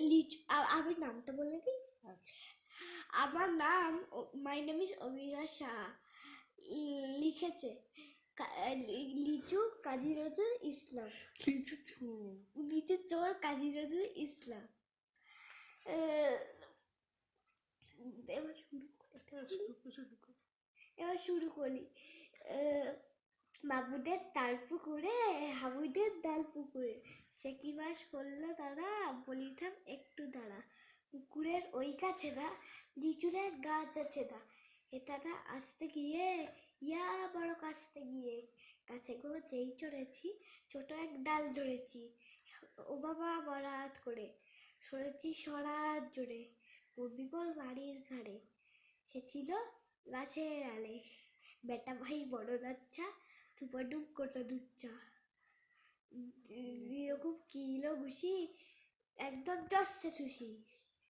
লিচু আমি নামটা বলে দিই। আমার নাম, মাই নেম ইজ অভিরা শাহ। লিখেছে লিচু কাজী নজরুল ইসলাম। লিচু চোর কাজী নজরুল ইসলাম। এবার শুরু করি। মাবুদের তাল পুকুরে, হাবুদের ডাল পুকুরে, সে কি বাস করলো তারা, বলিতাম একটু দাঁড়া। পুকুরের ওই কাছে না লিচুরের গাছ আছে না, এটাটা আসতে গিয়ে ইয়া বড় কাছতে গিয়ে, গাছে গো যেই চড়েছি ছোট এক ডাল ধরেছি, ও বাবা বরাত করে সরেছি সরাত জোরে, পড়বি বল বাড়ির ঘাড়ে, সে ছিল গাছের আলে, বেটা ভাই বড় বাচ্চা, থুপাডুব কোটা দুচ্চা, খুব কিলো ঘুষি, একদম জস্তে খুশি।